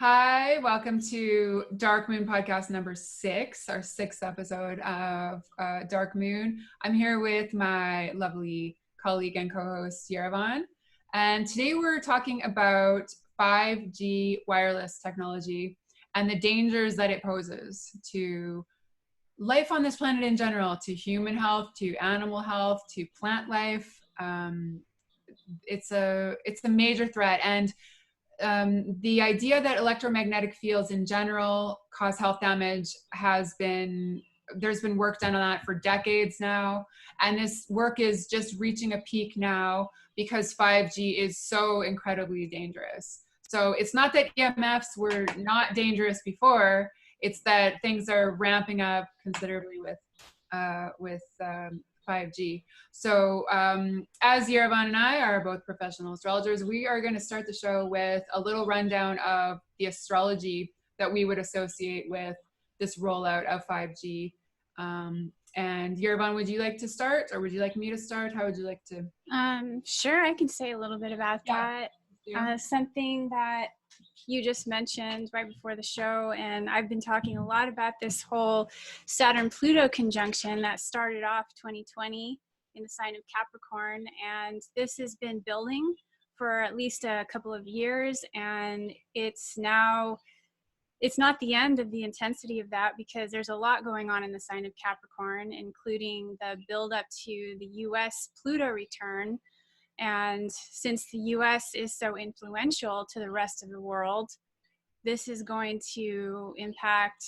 Hi, welcome to Dark Moon podcast number 6, our 6th episode of Dark Moon. I'm here with my lovely colleague and co-host Yerevan, and today we're talking about 5G wireless technology and the dangers that it poses to life on this planet in general, to human health, to animal health, to plant life. It's a major threat, and the idea that electromagnetic fields in general cause health damage there's been work done on that for decades now. And this work is just reaching a peak now because 5G is so incredibly dangerous. So it's not that EMFs were not dangerous before, it's that things are ramping up considerably with 5G. So as Yerevan and I are both professional astrologers, we are going to start the show with a little rundown of the astrology that we would associate with this rollout of 5G. And Yerevan, would you like to start, or would you like me to start? How would you like to? Sure, I can say a little bit about that. Something that you just mentioned right before the show, and I've been talking a lot about this whole Saturn-Pluto conjunction that started off 2020 in the sign of Capricorn, and this has been building for at least a couple of years, and it's not the end of the intensity of that, because there's a lot going on in the sign of Capricorn, including the build up to the US Pluto return. And since the US is so influential to the rest of the world, this is going to impact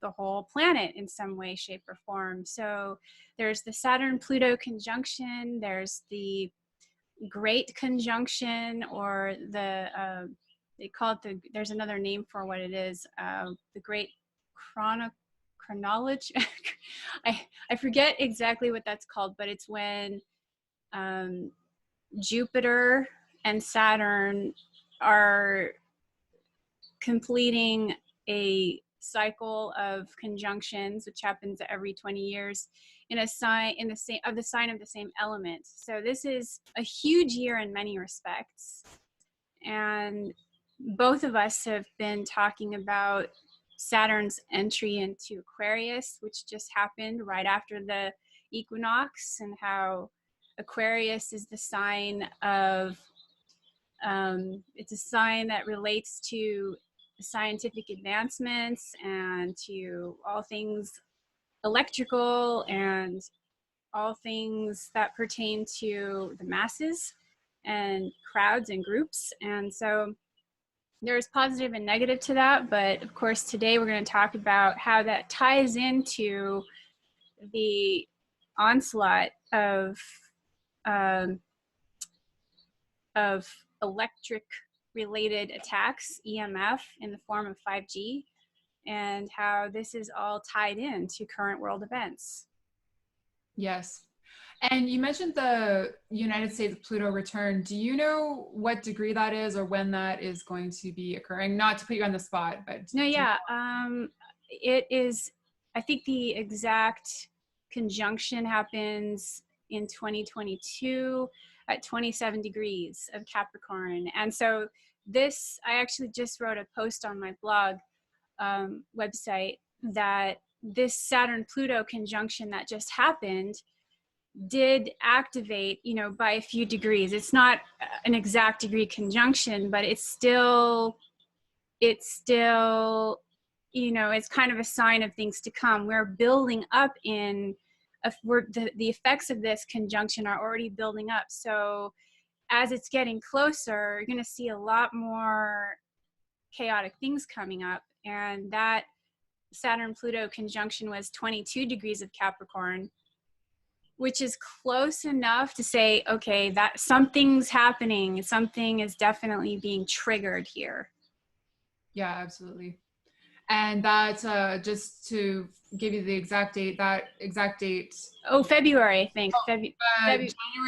the whole planet in some way, shape, or form. So there's the Saturn-Pluto conjunction, there's the Great Conjunction, or they call it there's another name for what it is, the Great Chronology. I forget exactly what that's called, but it's when Jupiter and Saturn are completing a cycle of conjunctions, which happens every 20 years in a sign of the same element. So this is a huge year in many respects, and both of us have been talking about Saturn's entry into Aquarius, which just happened right after the equinox, and how Aquarius is the sign of, it's a sign that relates to scientific advancements and to all things electrical and all things that pertain to the masses and crowds and groups. And so there's positive and negative to that, but of course today we're going to talk about how that ties into the onslaught of electric related attacks, EMF, in the form of 5G, and how this is all tied in to current world events. Yes. And you mentioned the United States Pluto return. Do you know what degree that is, or when that is going to be occurring? Not to put you on the spot, but no, yeah, it is. I think the exact conjunction happens in 2022 at 27 degrees of Capricorn. And so this, I actually just wrote a post on my blog website that this Saturn-Pluto conjunction that just happened did activate, by a few degrees. It's not an exact degree conjunction, but it's still, it's kind of a sign of things to come. We're building up the effects of this conjunction are already building up. So as it's getting closer, you're going to see a lot more chaotic things coming up. And that Saturn-Pluto conjunction was 22 degrees of Capricorn, which is close enough to say, okay, that something's happening. Something is definitely being triggered here. Yeah, absolutely. And that, just to give you the exact date, Oh, February, I think. January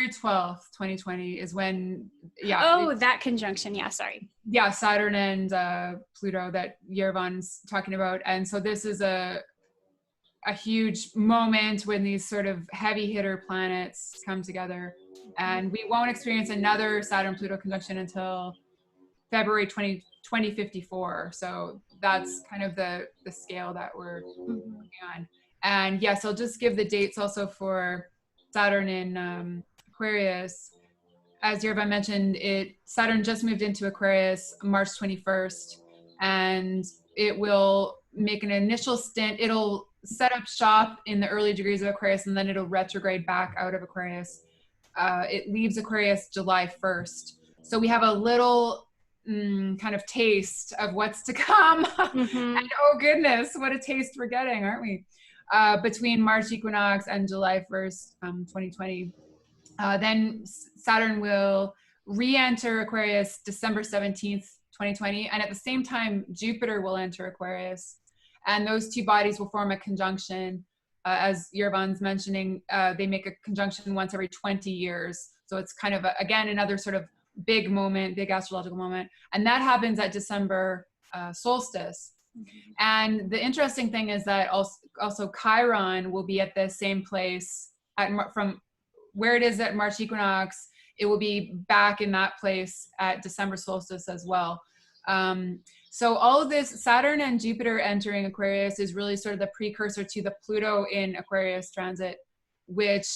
12th, 2020 is when, yeah. Oh, that conjunction, yeah, sorry. Yeah, Saturn and Pluto that Yerevan's talking about. And so this is a huge moment when these sort of heavy hitter planets come together. And we won't experience another Saturn-Pluto conjunction until February 2054. So that's kind of the scale that we're working on. And yes, I'll just give the dates also for Saturn in Aquarius. As Yerevan mentioned, Saturn just moved into Aquarius March 21st, and it will make an initial stint. It'll set up shop in the early degrees of Aquarius, and then it'll retrograde back out of Aquarius. It leaves Aquarius July 1st. So we have a little kind of taste of what's to come. And oh goodness, what a taste we're getting, aren't we? Between March equinox and July 1st, 2020. Then Saturn will re-enter Aquarius December 17th, 2020. And at the same time, Jupiter will enter Aquarius. And those two bodies will form a conjunction. As Yerevan's mentioning, they make a conjunction once every 20 years. So it's kind of, again, another sort of big moment, big astrological moment. And that happens at December solstice. And the interesting thing is that also Chiron will be at the same place from where it is at March equinox. It will be back in that place at December solstice as well. So all of this, Saturn and Jupiter entering Aquarius is really sort of the precursor to the Pluto in Aquarius transit, which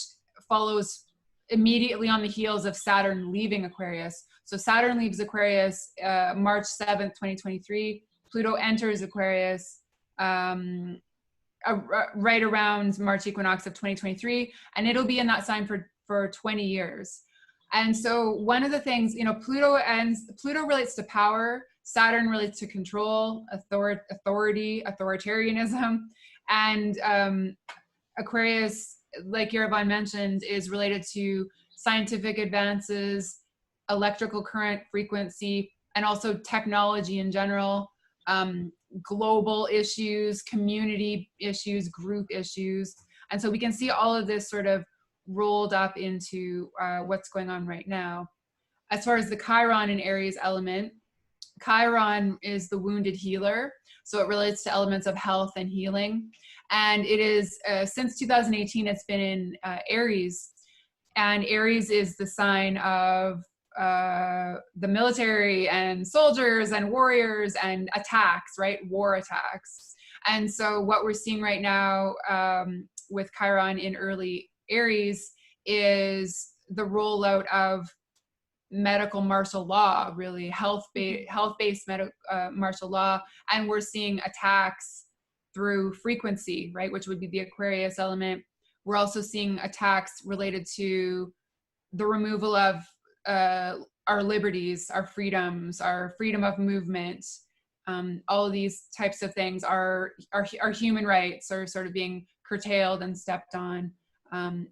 follows immediately on the heels of Saturn leaving Aquarius. So Saturn leaves Aquarius March 7th, 2023. Pluto enters Aquarius right around March equinox of 2023, and it'll be in that sign for 20 years. And so one of the things, Pluto relates to power, Saturn relates to control, authority, authoritarianism, and Aquarius, like Yerevan mentioned, is related to scientific advances, electrical current frequency, and also technology in general, global issues, community issues, group issues. And so we can see all of this sort of rolled up into what's going on right now. As far as the Chiron in Aries element, Chiron is the wounded healer. So it relates to elements of health and healing. And it is, since 2018, it's been in Aries. And Aries is the sign of the military and soldiers and warriors and attacks, right? War attacks. And so what we're seeing right now with Chiron in early Aries is the rollout of medical martial law, really health-based martial law. And we're seeing attacks through frequency, right? Which would be the Aquarius element. We're also seeing attacks related to the removal of our liberties, our freedoms, our freedom of movement. All of these types of things our human rights are sort of being curtailed and stepped on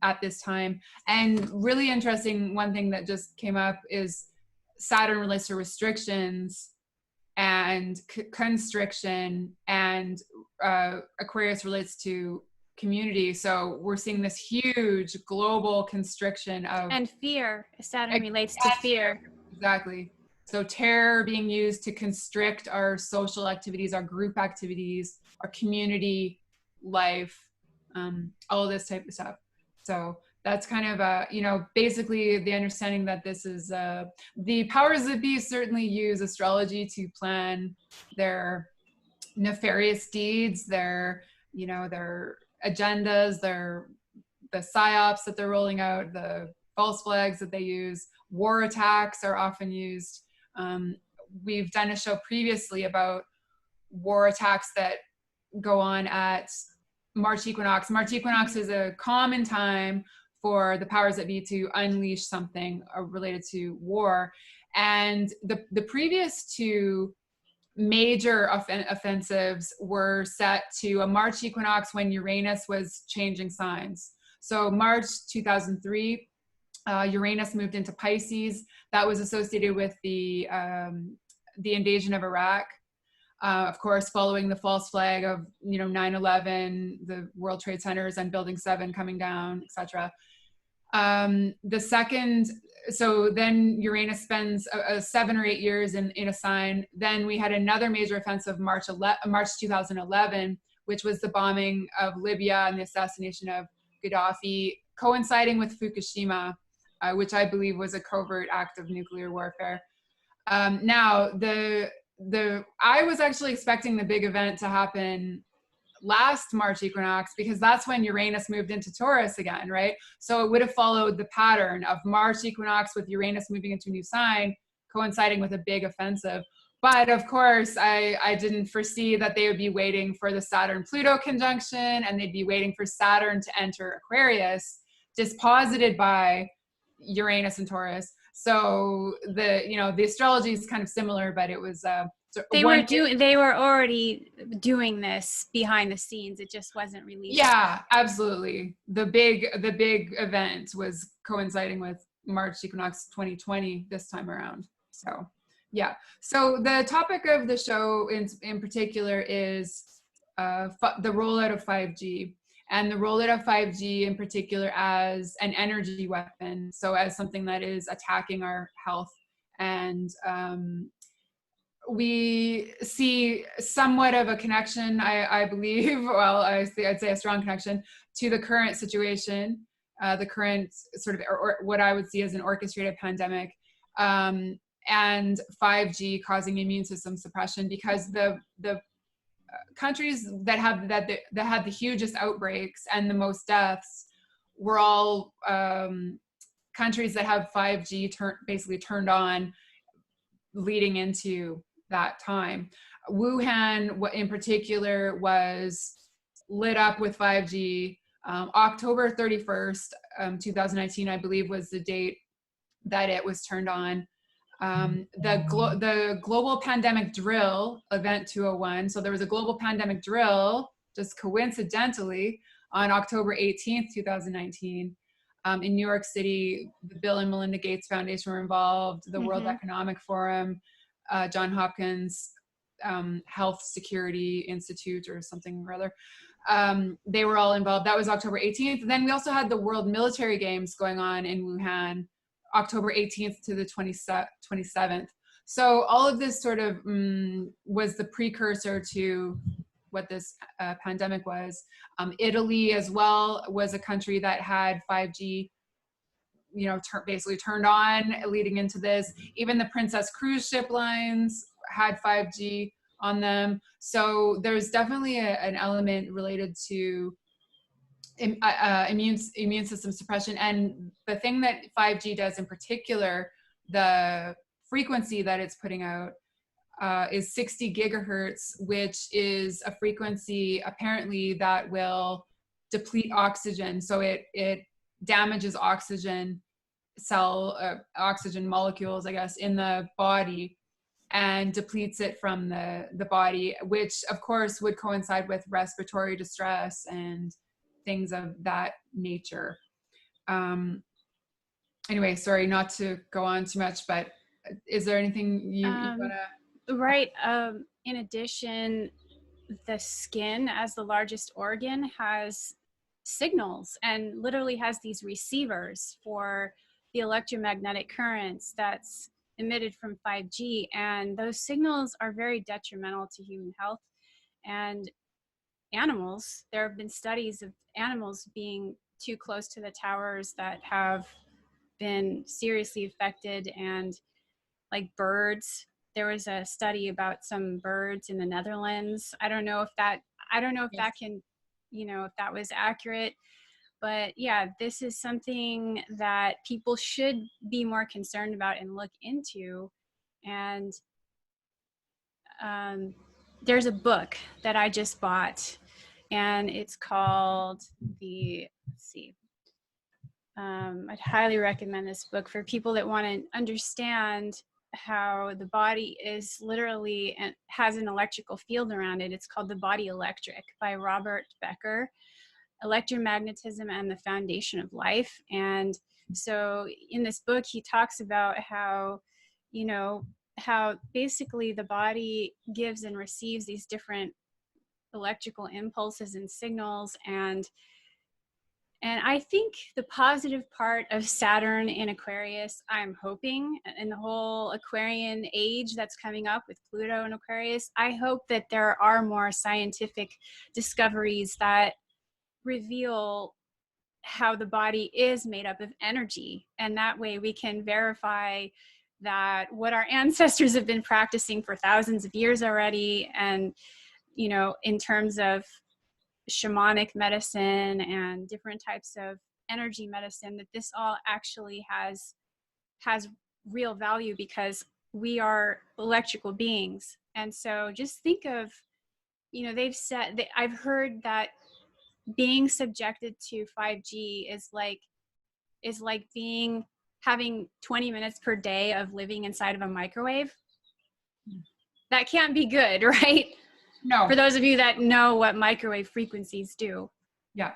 at this time. And really interesting, one thing that just came up is Saturn relates to restrictions and constriction, and Aquarius relates to community. So we're seeing this huge global constriction of and fear. Saturn relates to fear. Exactly. So terror being used to constrict our social activities, our group activities, our community life, all of this type of stuff. So that's kind of basically the understanding that this is the powers that be certainly use astrology to plan their nefarious deeds, their agendas, the psyops that they're rolling out, the false flags that they use. War attacks are often used. We've done a show previously about war attacks that go on at March equinox. March equinox is a common time for the powers that be to unleash something related to war. And the previous two major offensives were set to a March equinox when Uranus was changing signs. So March 2003, Uranus moved into Pisces. That was associated with the invasion of Iraq. Of course, following the false flag of 9/11, the World Trade Centers and Building 7 coming down, etc. The second, so then Uranus spends 7 or 8 years in a sign. Then we had another major offensive March 2011, which was the bombing of Libya and the assassination of Gaddafi, coinciding with Fukushima, which I believe was a covert act of nuclear warfare. Now, I was actually expecting the big event to happen last March equinox, because that's when Uranus moved into Taurus again, right? So it would have followed the pattern of March equinox with Uranus moving into a new sign, coinciding with a big offensive. But of course, I didn't foresee that they would be waiting for the Saturn-Pluto conjunction, and they'd be waiting for Saturn to enter Aquarius, disposited by Uranus and Taurus. So the astrology is kind of similar, but it was they were already doing this behind the scenes. It just wasn't released. Yeah, absolutely. The big event was coinciding with March equinox 2020 this time around. So yeah. So the topic of the show in particular is the rollout of 5G, and the rollout of 5G in particular as an energy weapon. So as something that is attacking our health. And we see somewhat of a connection, I believe, well, I'd say a strong connection to the current situation, the current sort of, or what I would see as an orchestrated pandemic, and 5G causing immune system suppression, because the countries that had the hugest outbreaks and the most deaths were all countries that have 5G basically turned on leading into that time. Wuhan in particular was lit up with 5G. October 31st, 2019, I believe, was the date that it was turned on. The global pandemic drill, event 201. So there was a global pandemic drill, just coincidentally, on October 18th, 2019. In New York City, the Bill and Melinda Gates Foundation were involved, the World Economic Forum, John Hopkins Health Security Institute or something or other. They were all involved. That was October 18th. Then we also had the World Military Games going on in Wuhan, October 18th to the 27th. So all of this sort of was the precursor to what this pandemic was. Italy as well was a country that had 5G, basically turned on leading into this. Even the Princess cruise ship lines had 5G on them. So there's definitely an element related to immune system suppression. And the thing that 5G does in particular, the frequency that it's putting out is 60 gigahertz, which is a frequency apparently that will deplete oxygen. So it damages oxygen oxygen molecules, I guess, in the body, and depletes it from the body, which of course would coincide with respiratory distress and things of that nature. Anyway, sorry not to go on too much, but is there anything you want to? Right. In addition, the skin as the largest organ has signals and literally has these receivers for the electromagnetic currents that's emitted from 5G. And those signals are very detrimental to human health and animals. There have been studies of animals being too close to the towers that have been seriously affected, and like birds. There was a study about some birds in the Netherlands. I don't know if that can, if that was accurate, but yeah, this is something that people should be more concerned about and look into. And there's a book that I just bought, and it's called I'd highly recommend this book for people that want to understand how the body is literally and has an electrical field around it. It's called The Body Electric by Robert Becker, Electromagnetism and the Foundation of Life. And so in this book, he talks about how basically the body gives and receives these different electrical impulses and signals. And I think the positive part of Saturn in Aquarius, I'm hoping, in the whole Aquarian age that's coming up with Pluto in Aquarius, I hope that there are more scientific discoveries that reveal how the body is made up of energy. And that way we can verify that what our ancestors have been practicing for thousands of years already, and, you know, in terms of shamanic medicine and different types of energy medicine, that this all actually has real value, because we are electrical beings. And so just think of, you know, they've said that, I've heard that being subjected to 5G is like having 20 minutes per day of living inside of a microwave. That can't be good, right? No. For those of you that know what microwave frequencies do. Yeah.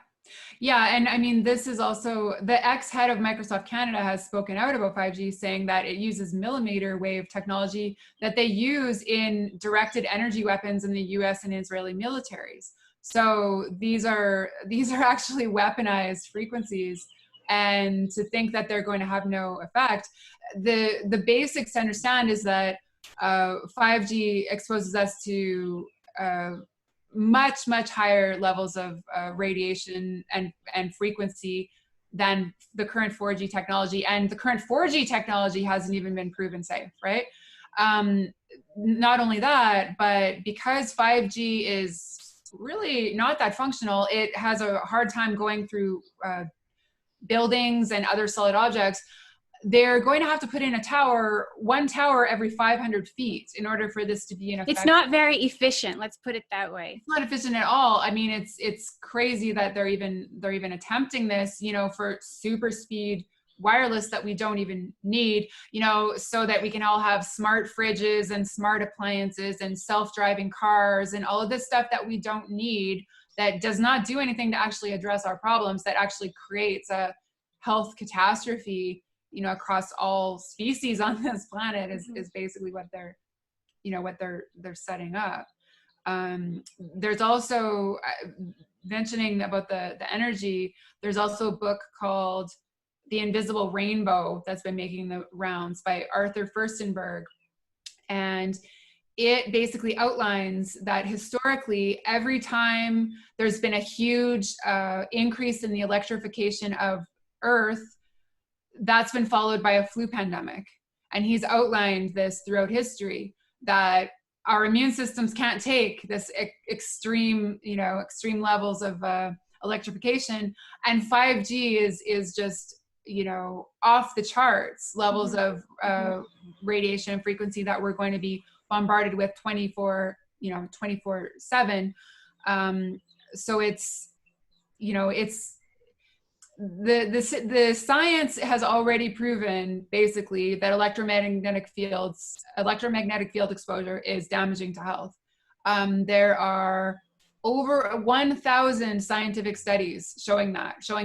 Yeah, and I mean, this is also, the ex-head of Microsoft Canada has spoken out about 5G, saying that it uses millimeter wave technology that they use in directed energy weapons in the US and Israeli militaries. So these are actually weaponized frequencies, and to think that they're going to have no effect. The basics to understand is that 5G exposes us to much higher levels of radiation and frequency than the current 4G technology, and the current 4G technology hasn't even been proven safe, right? Not only that, but because 5G is really not that functional, it has a hard time going through buildings and other solid objects. They're going to have to put in one tower every 500 feet in order for this to be an effect. It's not very efficient, let's put it that way. It's not efficient at all. I mean, it's crazy that they're even attempting this, you know, for super speed wireless that we don't even need, you know, so that we can all have smart fridges and smart appliances and self-driving cars and all of this stuff that we don't need, that does not do anything to actually address our problems, that actually creates a health catastrophe, you know, across all species on this planet, is basically what they're, you know, what they're setting up. There's also, mentioning about the energy, there's also a book called The Invisible Rainbow that's been making the rounds by Arthur Furstenberg. And it basically outlines that historically, every time there's been a huge increase in the electrification of Earth, that's been followed by a flu pandemic. And he's outlined this throughout history, that our immune systems can't take this extreme levels of electrification, and 5G is just, you know, off the charts levels of radiation and frequency that we're going to be bombarded with 24/7. So it's, you know, it's, the science has already proven basically that electromagnetic field exposure is damaging to health. There are over 1,000 scientific studies showing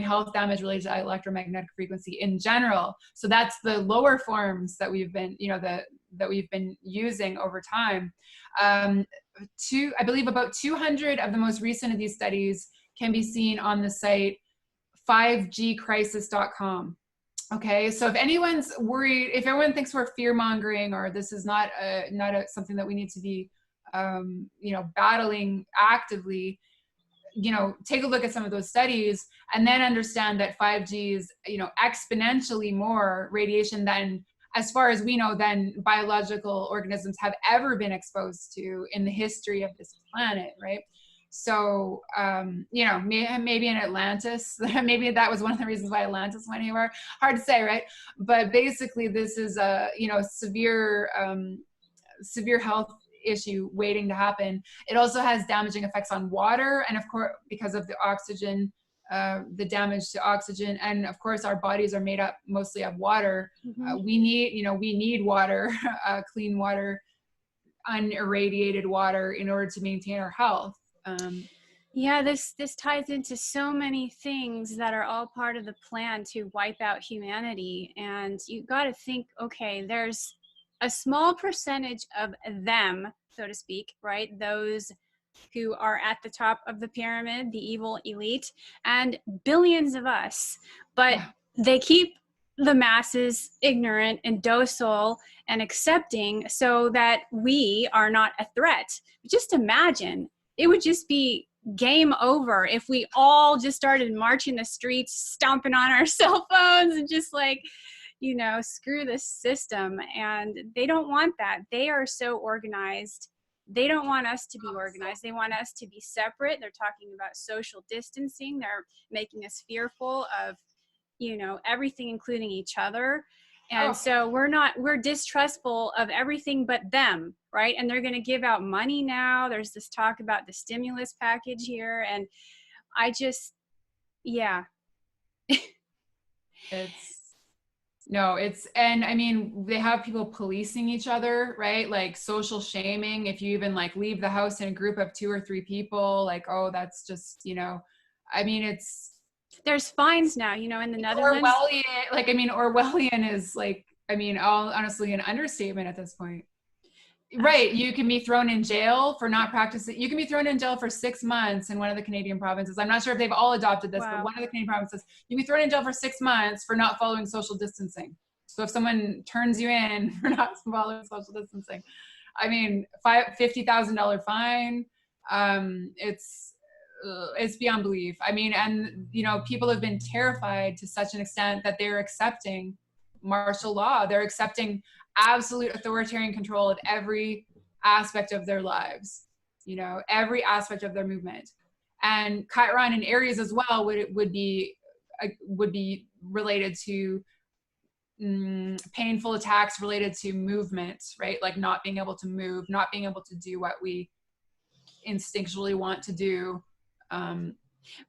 health damage related to electromagnetic frequency in general. So that's the lower forms that we've been, you know, that we've been using over time. I believe about 200 of the most recent of these studies can be seen on the site 5gcrisis.com. Okay, so if anyone's worried, if everyone thinks we're fear mongering, or this is not something that we need to be, you know, battling actively, you know, take a look at some of those studies, and then understand that 5G is, you know, exponentially more radiation than, as far as we know, than biological organisms have ever been exposed to in the history of this planet, right? So, you know, maybe in Atlantis, maybe that was one of the reasons why Atlantis went anywhere. Hard to say, right? But basically, this is a, you know, severe health issue waiting to happen. It also has damaging effects on water, and of course, because of the oxygen, the damage to oxygen, and of course, our bodies are made up mostly of water. We need water, clean water, unirradiated water, in order to maintain our health. Yeah, this ties into so many things that are all part of the plan to wipe out humanity. And you got to think, okay, there's a small percentage of them, so to speak, right? Those who are at the top of the pyramid, the evil elite, and billions of us. But they keep the masses ignorant and docile and accepting, so that we are not a threat. Just imagine, it would just be game over if we all just started marching the streets, stomping on our cell phones, and just like, you know, screw this system. And they don't want that. They are so organized. They don't want us to be organized. They want us to be separate. They're talking about social distancing. They're making us fearful of, you know, everything, including each other. And so we're distrustful of everything but them, right? And they're going to give out money now. There's this talk about the stimulus package here. And I just, yeah. And I mean, they have people policing each other, right? Like social shaming. If you even like leave the house in a group of 2 or 3 people, like, oh, that's just, you know, I mean, there's fines now, you know, in the Netherlands. Orwellian is like, I mean, honestly, an understatement at this point. Right. You can be thrown in jail for not practicing. You can be thrown in jail for 6 months in one of the Canadian provinces. I'm not sure if they've all adopted this, but one of the Canadian provinces, you can be thrown in jail for 6 months for not following social distancing. So if someone turns you in for not following social distancing, I mean, $50,000 fine. It's beyond belief. I mean, and you know, people have been terrified to such an extent that they're accepting martial law. They're accepting absolute authoritarian control of every aspect of their lives, you know, every aspect of their movement. And Chiron in Aries as well would be related to painful attacks related to movement, right? Like not being able to move, not being able to do what we instinctually want to do.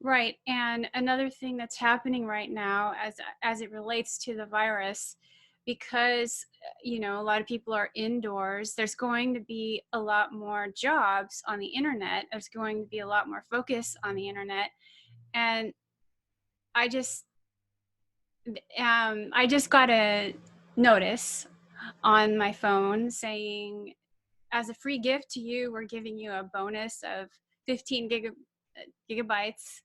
Right. And another thing that's happening right now as it relates to the virus, because, you know, a lot of people are indoors, there's going to be a lot more jobs on the internet. There's going to be a lot more focus on the internet. And I just got a notice on my phone saying, as a free gift to you, we're giving you a bonus of 15 gigabytes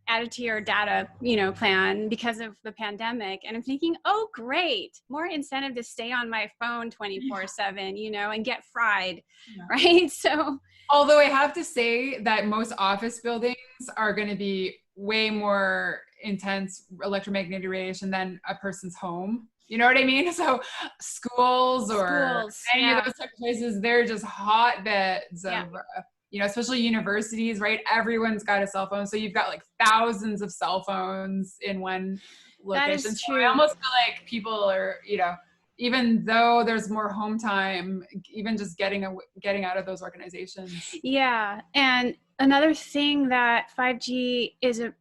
added to your data, you know, plan because of the pandemic. And I'm thinking, oh, great, more incentive to stay on my phone 24/7, you know, and get fried, right? So, although I have to say that most office buildings are going to be way more intense electromagnetic radiation than a person's home. You know what I mean? So schools or any of those type of places, they're just hotbeds of you know, especially universities, right? Everyone's got a cell phone. So you've got like thousands of cell phones in one location. That is true. So I almost feel like people are, you know, even though there's more home time, even just getting out of those organizations. Yeah. And another thing that 5G is a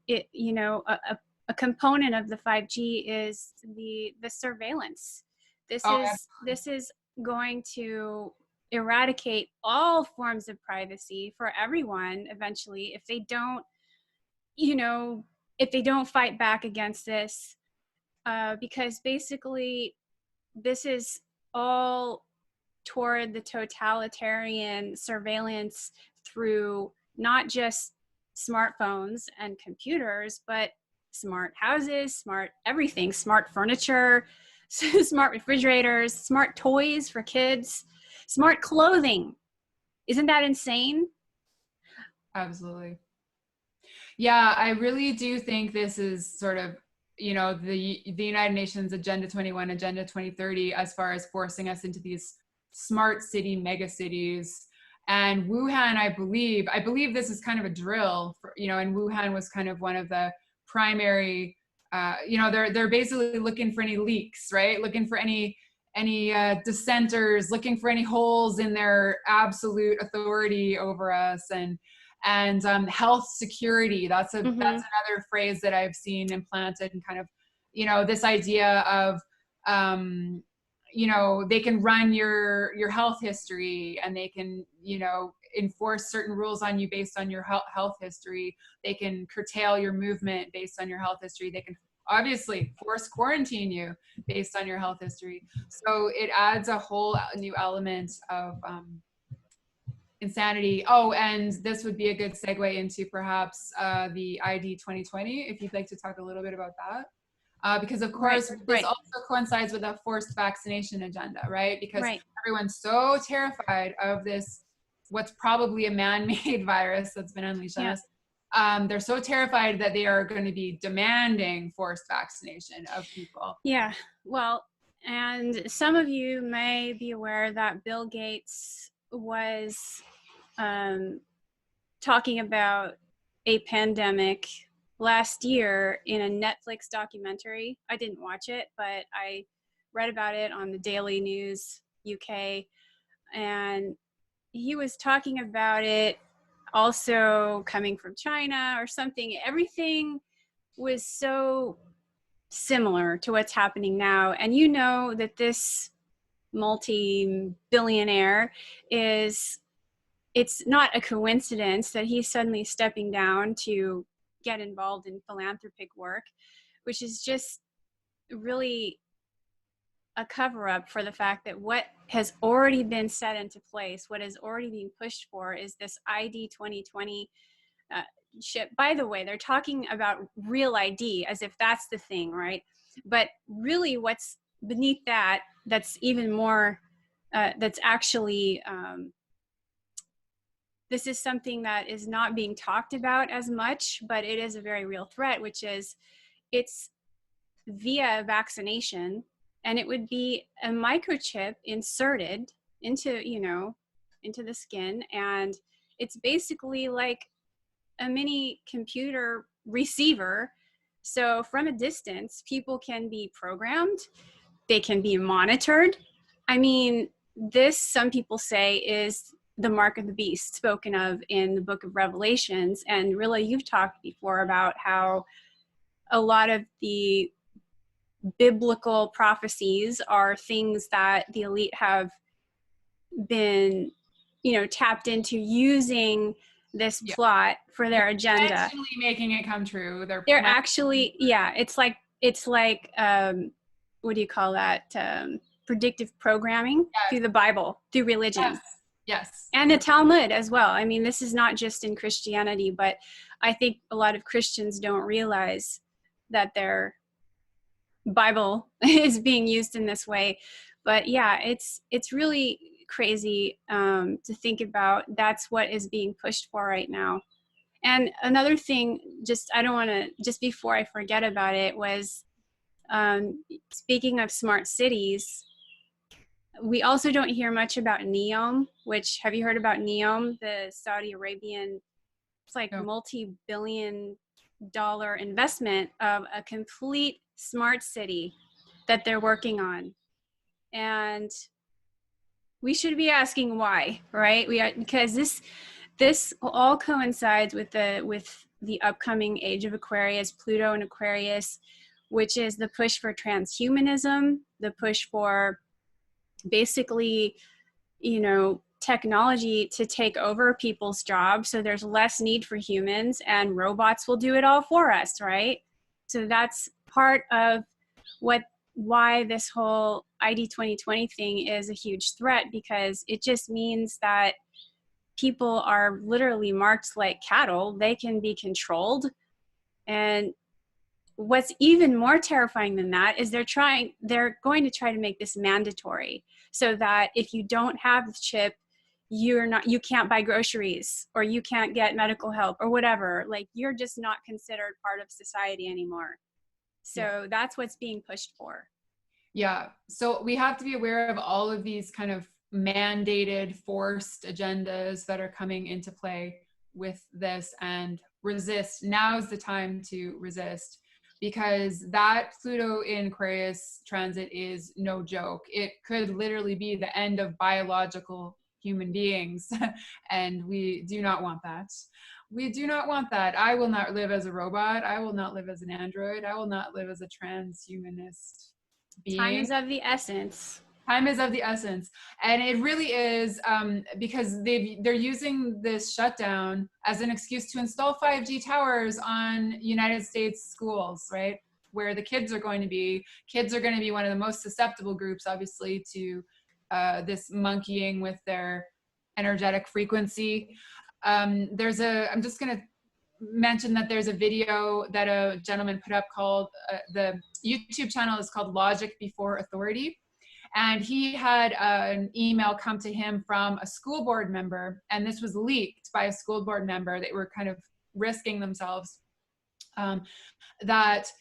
component of the 5G is the surveillance. This is going to eradicate all forms of privacy for everyone eventually if they don't, you know, if they don't fight back against this, because basically this is all toward the totalitarian surveillance through not just smartphones and computers, but smart houses, smart everything, smart furniture, smart refrigerators, smart toys for kids, smart clothing. Isn't that insane? Absolutely. Yeah, I really do think this is sort of, you know, the United Nations Agenda 21, Agenda 2030, as far as forcing us into these smart city mega cities. And Wuhan, I believe this is kind of a drill for, you know, and Wuhan was kind of one of the primary, you know, they're basically looking for any leaks, right? Looking for any dissenters, looking for any holes in their absolute authority over us, and health security. That's another phrase that I've seen implanted, and kind of, you know, this idea of, you know, they can run your health history, and they can, you know, enforce certain rules on you based on your health history. They can curtail your movement based on your health history. They can obviously force quarantine you based on your health history. So it adds a whole new element of insanity. Oh, and this would be a good segue into perhaps the ID 2020, if you'd like to talk a little bit about that. Because of course, this also coincides with a forced vaccination agenda, right? Because everyone's so terrified of this, what's probably a man-made virus that's been unleashed on us. They're so terrified that they are going to be demanding forced vaccination of people. Yeah. Well, And some of you may be aware that Bill Gates was talking about a pandemic last year in a Netflix documentary. I didn't watch it, but I read about it on the Daily News UK, and he was talking about it also coming from China or something. Everything was so similar to what's happening now. And you know that this multi-billionaire it's not a coincidence that he's suddenly stepping down to get involved in philanthropic work, which is just really a cover up for the fact that what has already been set into place, what is already being pushed for, is this ID 2020 ship. By the way, they're talking about real ID as if that's the thing, right? But really what's beneath that, that's even more, that's actually, this is something that is not being talked about as much, but it is a very real threat, which is it's via vaccination, and it would be a microchip inserted into, into the skin. And it's basically like a mini computer receiver. So from a distance, people can be programmed, they can be monitored. I mean, this, some people say, is the mark of the beast spoken of in the book of Revelations. And really, you've talked before about how a lot of the biblical prophecies are things that the elite have been, tapped into using this plot for their agenda. Actually making it come true. They're actually, it's like what do you call that? Predictive programming through the Bible, through religion. Yes. And the Talmud as well. I mean, this is not just in Christianity, but I think a lot of Christians don't realize that their Bible is being used in this way. But yeah, it's really crazy to think about. That's what is being pushed for right now. And another thing, I don't want to, just before I forget about it, was speaking of smart cities, we also don't hear much about NEOM, which, have you heard about NEOM, the Saudi Arabian, it's like multi-billion-dollar investment of a complete smart city that they're working on. And we should be asking why, right? Because this all coincides with the upcoming age of Aquarius, Pluto and Aquarius, which is the push for transhumanism, the push for basically, technology to take over people's jobs. So there's less need for humans and robots will do it all for us, right? So that's part of why this whole ID 2020 thing is a huge threat, because it just means that people are literally marked like cattle. They can be controlled. And what's even more terrifying than that is they're going to try to make this mandatory, so that if you don't have the chip, you can't buy groceries, or you can't get medical help, or whatever. Like, you're just not considered part of society anymore. So that's what's being pushed for. Yeah. So we have to be aware of all of these kind of mandated, forced agendas that are coming into play with this, and resist. Now's the time to resist, because that Pluto in Aquarius transit is no joke. It could literally be the end of biological human beings, and we do not want that. We do not want that. I will not live as a robot. I will not live as an android. I will not live as a transhumanist being. Time is of the essence. Time is of the essence. And it really is, because they're using this shutdown as an excuse to install 5G towers on United States schools, right? Where the kids are going to be. Kids are going to be one of the most susceptible groups, obviously, to this monkeying with their energetic frequency. I'm just going to mention that there's a video that a gentleman put up called, the YouTube channel is called Logic Before Authority. And he had an email come to him from a school board member, and this was leaked by a school board member. They were kind of risking themselves, that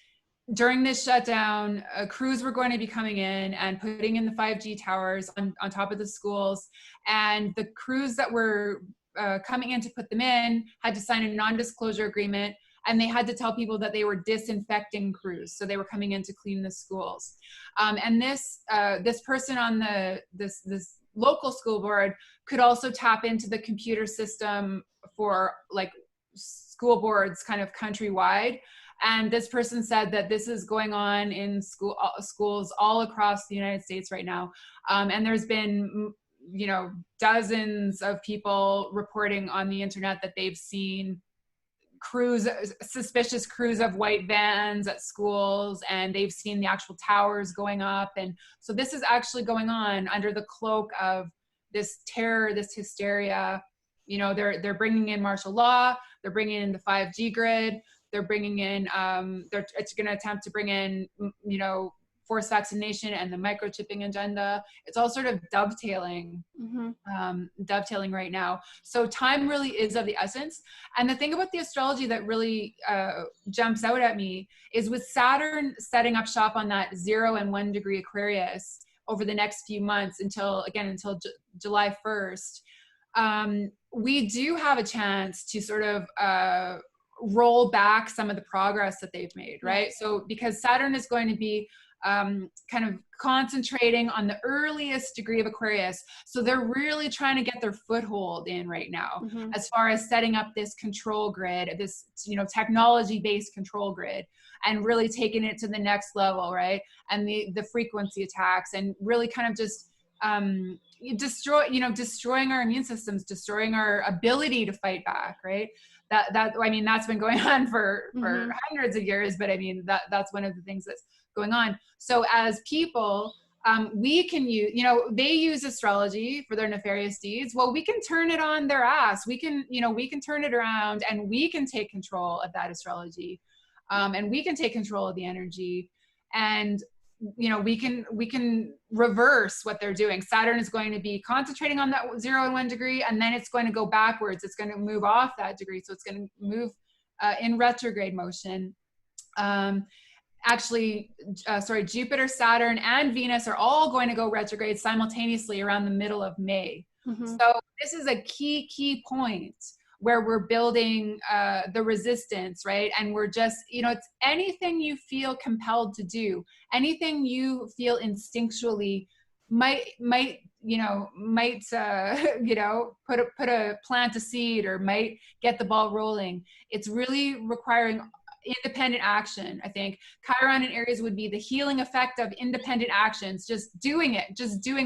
during this shutdown, crews were going to be coming in and putting in the 5G towers on top of the schools. And the crews that were coming in to put them in had to sign a non-disclosure agreement, and they had to tell people that they were disinfecting crews. So they were coming in to clean the schools. And this person on this local school board could also tap into the computer system for like school boards kind of countrywide. And this person said that this is going on in schools all across the United States right now. And there's been, you know, dozens of people reporting on the internet that they've seen suspicious crews of white vans at schools, and they've seen the actual towers going up. And so this is actually going on under the cloak of this terror, this hysteria. You know, they're bringing in martial law, they're bringing in the 5G grid, they're bringing in, it's going to attempt to bring in, you know, forced vaccination and the microchipping agenda. It's all sort of dovetailing, dovetailing right now. So time really is of the essence. And the thing about the astrology that really jumps out at me is with Saturn setting up shop on that 0 and 1 degree Aquarius over the next few months until July 1st, we do have a chance to sort of roll back some of the progress that they've made, right? So because Saturn is going to be kind of concentrating on the earliest degree of Aquarius, so they're really trying to get their foothold in right now, as far as setting up this control grid, this, you know, technology-based control grid, and really taking it to the next level, right? And the frequency attacks, and really kind of just destroying our immune systems, destroying our ability to fight back, right? That I mean, that's been going on for hundreds of years, but I mean, that's one of the things that's going on. So as people, we can use, you know, they use astrology for their nefarious deeds. Well, we can turn it on their ass. We can, you know, we can turn it around, and we can take control of that astrology, and we can take control of the energy, and you know, we can reverse what they're doing. Saturn is going to be concentrating on that 0 and 1 degree, and then it's going to go backwards. It's going to move off that degree. So it's going to move in retrograde motion. Jupiter, Saturn, and Venus are all going to go retrograde simultaneously around the middle of May. So this is a key point where we're building the resistance, right? And we're just, you know, it's anything you feel compelled to do, anything you feel instinctually might plant a seed, or might get the ball rolling. It's really requiring independent action. I think Chiron in Aries would be the healing effect of independent actions, just doing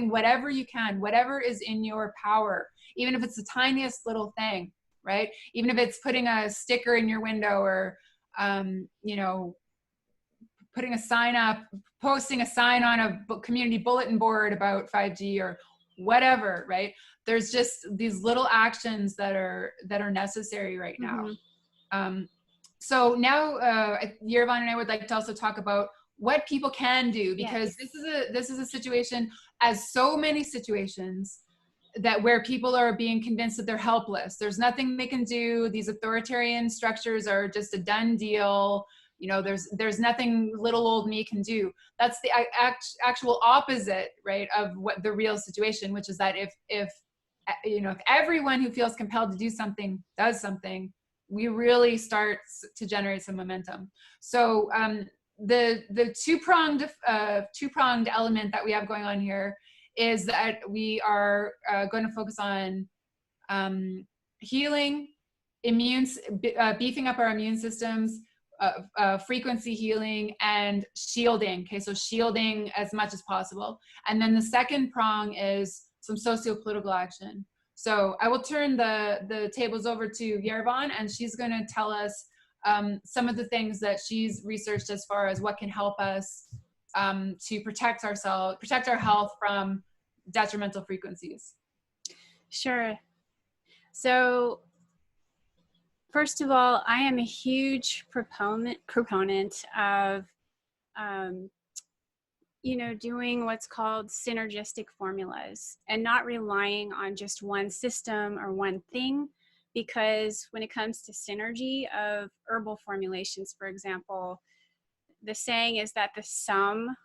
whatever you can, whatever is in your power, even if it's the tiniest little thing, right? Even if it's putting a sticker in your window, or putting a sign up, posting a sign on a community bulletin board about 5G or whatever, right? There's just these little actions that are necessary right now. So now Yerevan and I would like to also talk about what people can do, because this is a situation, as so many situations, that where people are being convinced that they're helpless. There's nothing they can do. These authoritarian structures are just a done deal. You know, there's nothing little old me can do. That's the actual opposite, right, of what the real situation, which is that if everyone who feels compelled to do something does something, we really start to generate some momentum. So the two-pronged element that we have going on here is that we are going to focus on healing, beefing up our immune systems, frequency healing, and shielding. Okay, so shielding as much as possible. And then the second prong is some socio-political action. So I will turn the tables over to Yerevan, and she's going to tell us some of the things that she's researched as far as what can help us to protect our health from detrimental frequencies. Sure. So first of all, I am a huge proponent of doing what's called synergistic formulas, and not relying on just one system or one thing, because when it comes to synergy of herbal formulations, for example, the saying is that the sum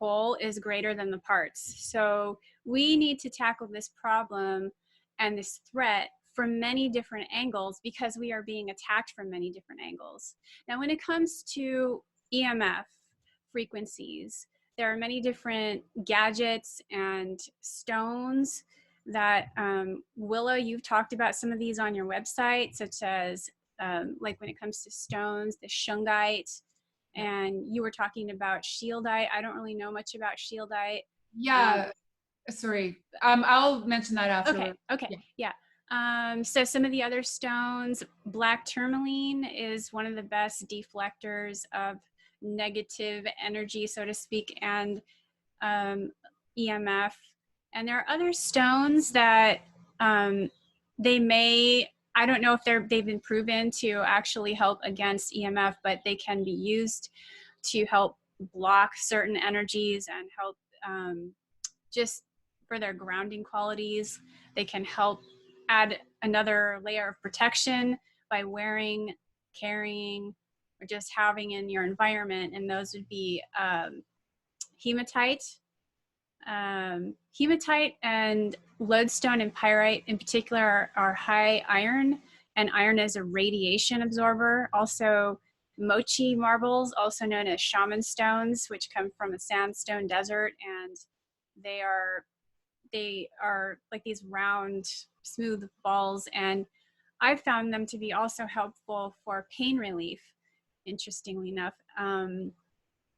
whole is greater than the parts. So we need to tackle this problem and this threat from many different angles because we are being attacked from many different angles. Now, when it comes to EMF frequencies, there are many different gadgets and stones that Willow, you've talked about some of these on your website, such as like when it comes to stones, the shungite, and you were talking about shieldite. I don't really know much about shieldite. Yeah, sorry. I'll mention that afterwards. Okay, yeah. So some of the other stones, black tourmaline is one of the best deflectors of negative energy, so to speak, and EMF. And there are other stones that they may, I don't know if they've been proven to actually help against EMF, but they can be used to help block certain energies and help just for their grounding qualities. They can help add another layer of protection by wearing, carrying, or just having in your environment. And those would be hematite. Hematite and lodestone and pyrite in particular are high iron, and iron is a radiation absorber. Also, mochi marbles, also known as shaman stones, which come from a sandstone desert, and they are like these round, smooth balls, and I've found them to be also helpful for pain relief, interestingly enough.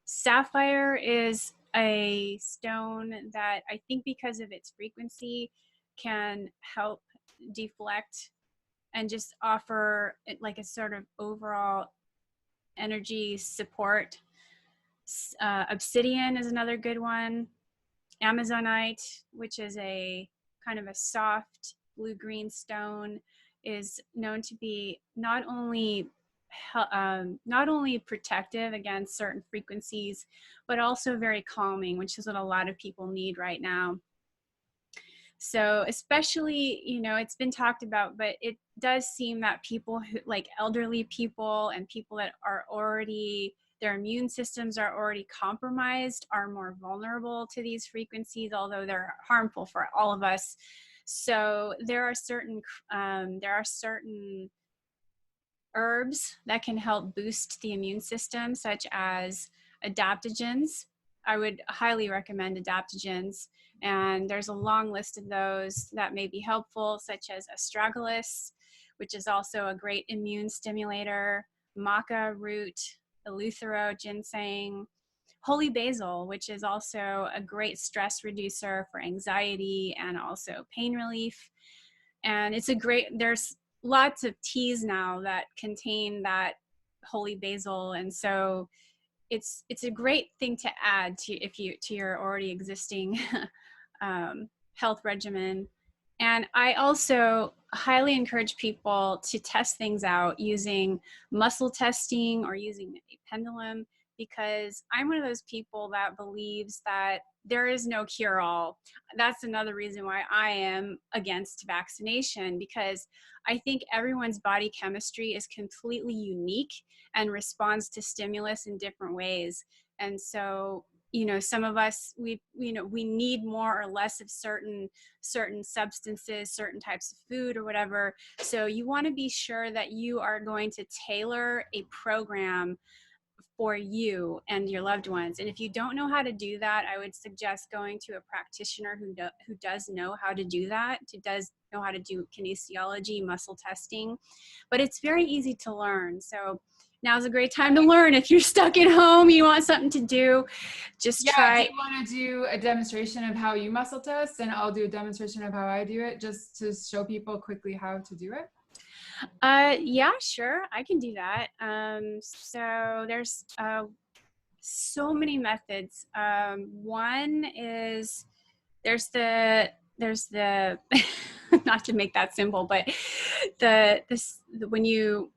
Sapphire is a stone that I think because of its frequency can help deflect and just offer like a sort of overall energy support. Obsidian is another good one. Amazonite, which is a kind of a soft blue-green stone, is known to be not only protective against certain frequencies, but also very calming, which is what a lot of people need right now. So especially, you know, it's been talked about, but it does seem that people who, like elderly people and people that are already, their immune systems are already compromised, are more vulnerable to these frequencies, although they're harmful for all of us. So there are certain herbs that can help boost the immune system, such as adaptogens. I would highly recommend adaptogens, and there's a long list of those that may be helpful, such as astragalus, which is also a great immune stimulator, maca root, eleuthero, ginseng, holy basil, which is also a great stress reducer for anxiety and also pain relief. And it's a great, there's lots of teas now that contain that holy basil, and so it's a great thing to add to your already existing health regimen. And I also highly encourage people to test things out using muscle testing or using a pendulum, because I'm one of those people that believes that there is no cure-all. That's another reason why I am against vaccination, because I think everyone's body chemistry is completely unique and responds to stimulus in different ways. And so, you know, some of us, we need more or less of certain substances, certain types of food or whatever. So you want to be sure that you are going to tailor a program for you and your loved ones. And if you don't know how to do that, I would suggest going to a practitioner who does know how to do that, who does know how to do kinesiology, muscle testing. But it's very easy to learn. So now's a great time to learn. If you're stuck at home, you want something to do, just try. Do you want to do a demonstration of how you muscle test, and I'll do a demonstration of how I do it, just to show people quickly how to do it? Yeah, sure, I can do that. So there's so many methods. One is there's the not to make that simple, but when you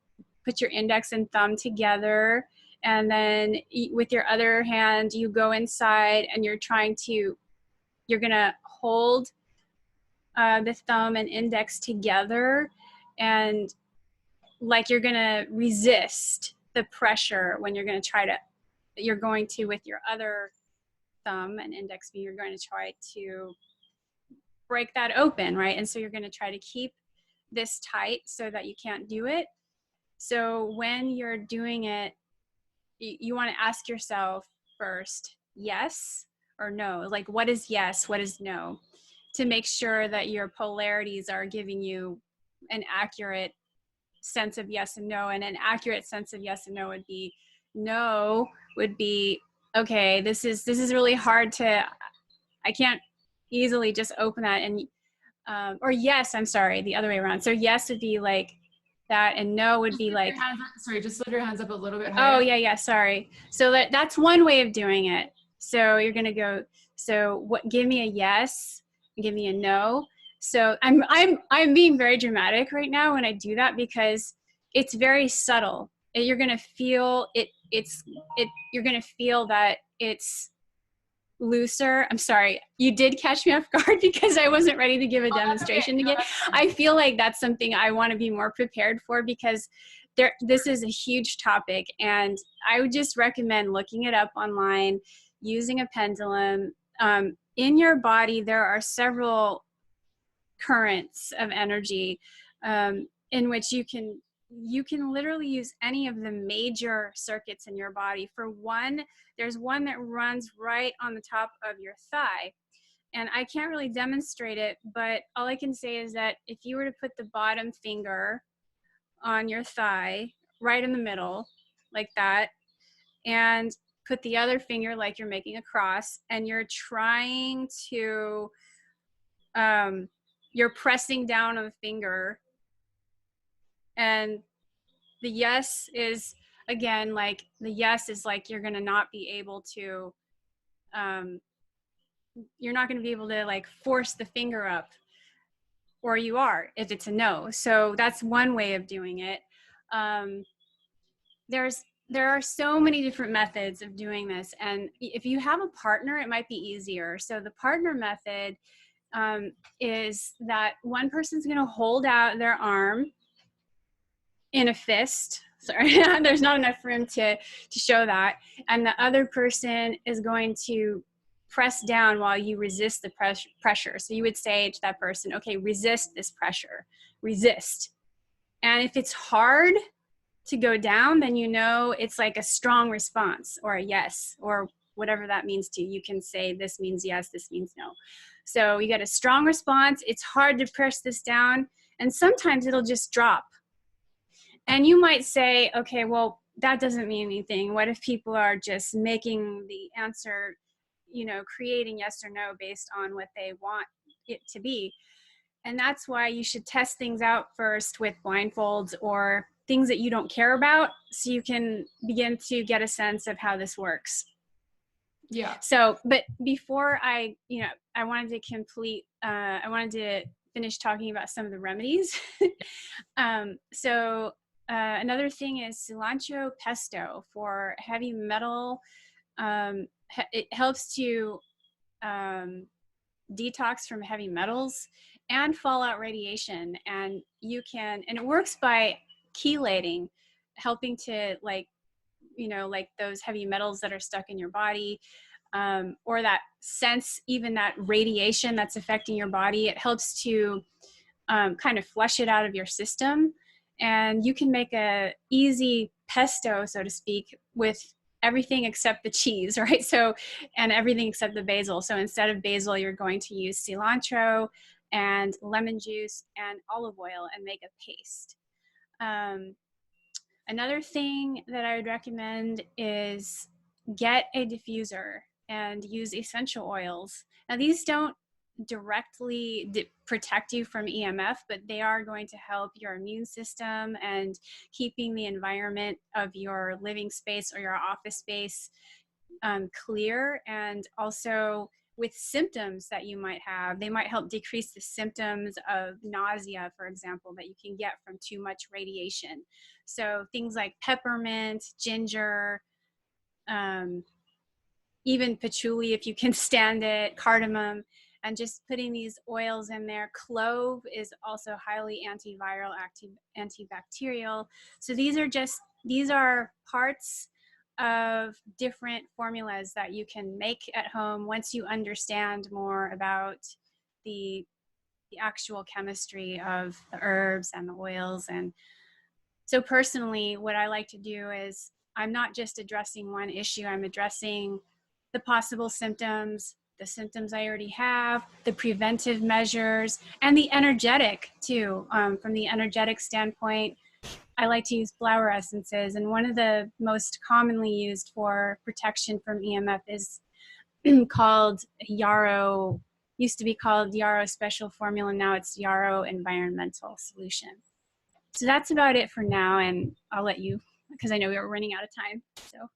put your index and thumb together, and then with your other hand you go inside and you're gonna hold the thumb and index together, and like you're gonna resist the pressure when you're gonna try to you're going to, with your other thumb and index finger, you're going to try to break that open, right? And so you're going to try to keep this tight so that you can't do it. So when you're doing it, you want to ask yourself first, yes or no? Like, what is yes? What is no? To make sure that your polarities are giving you an accurate sense of yes and no. And an accurate sense of yes and no would be, okay, this is really hard to, I can't easily just open that. And or yes, I'm sorry, the other way around. So yes would be like that, and no would be like, sorry, just lift your hands up a little bit higher. oh yeah, sorry. So that's one way of doing it. So you're gonna go, so what, give me a yes, give me a no. So I'm being very dramatic right now when I do that, because it's very subtle. You're gonna feel it, you're gonna feel that it's looser. I'm sorry, you did catch me off guard because I wasn't ready to give a demonstration again. I feel like that's something I want to be more prepared for, because this is a huge topic, and I would just recommend looking it up online, using a pendulum. In your body, there are several currents of energy in which you can literally use any of the major circuits in your body. For one, there's one that runs right on the top of your thigh. And I can't really demonstrate it, but all I can say is that if you were to put the bottom finger on your thigh, right in the middle, like that, and put the other finger like you're making a cross, and you're trying to, you're pressing down on the finger, and the yes is, again, like the yes is like you're going to not be able to, you're not going to be able to like force the finger up, or you are if it's a no. So that's one way of doing it. There are so many different methods of doing this, and if you have a partner, it might be easier. So the partner method is that one person's going to hold out their arm in a fist. Sorry, there's not enough room to show that. And the other person is going to press down while you resist the pressure. So you would say to that person, okay, resist this pressure, resist. And if it's hard to go down, then you know it's like a strong response, or a yes, or whatever that means to you. You can say this means yes, this means no. So you get a strong response. It's hard to press this down, and sometimes it'll just drop. And you might say, okay, well, that doesn't mean anything. What if people are just making the answer, creating yes or no based on what they want it to be? And that's why you should test things out first with blindfolds or things that you don't care about, so you can begin to get a sense of how this works. Yeah. So, but before I wanted to finish talking about some of the remedies. Another thing is cilantro pesto for heavy metal. It helps to detox from heavy metals and fallout radiation, and it works by chelating, helping to like those heavy metals that are stuck in your body, or that sense, even that radiation that's affecting your body. It helps to kind of flush it out of your system, and you can make a easy pesto, so to speak, with everything except the cheese, right? So, and everything except the basil. So instead of basil, you're going to use cilantro and lemon juice and olive oil and make a paste. Another thing that I would recommend is get a diffuser and use essential oils. Now, these don't directly protect you from EMF, but they are going to help your immune system and keeping the environment of your living space or your office space clear. And also with symptoms that you might have, they might help decrease the symptoms of nausea, for example, that you can get from too much radiation. So things like peppermint, ginger, even patchouli if you can stand it, cardamom, and just putting these oils in there. Clove is also highly antiviral, antibacterial. So these are parts of different formulas that you can make at home once you understand more about the actual chemistry of the herbs and the oils. And so personally, what I like to do is I'm not just addressing one issue, I'm addressing the possible symptoms, the symptoms I already have, the preventive measures, and the energetic too. From the energetic standpoint, I like to use flower essences, and one of the most commonly used for protection from EMF is called Yarrow, used to be called Yarrow Special Formula, now it's Yarrow Environmental Solution. So that's about it for now, and I'll let you, because I know we were running out of time. So.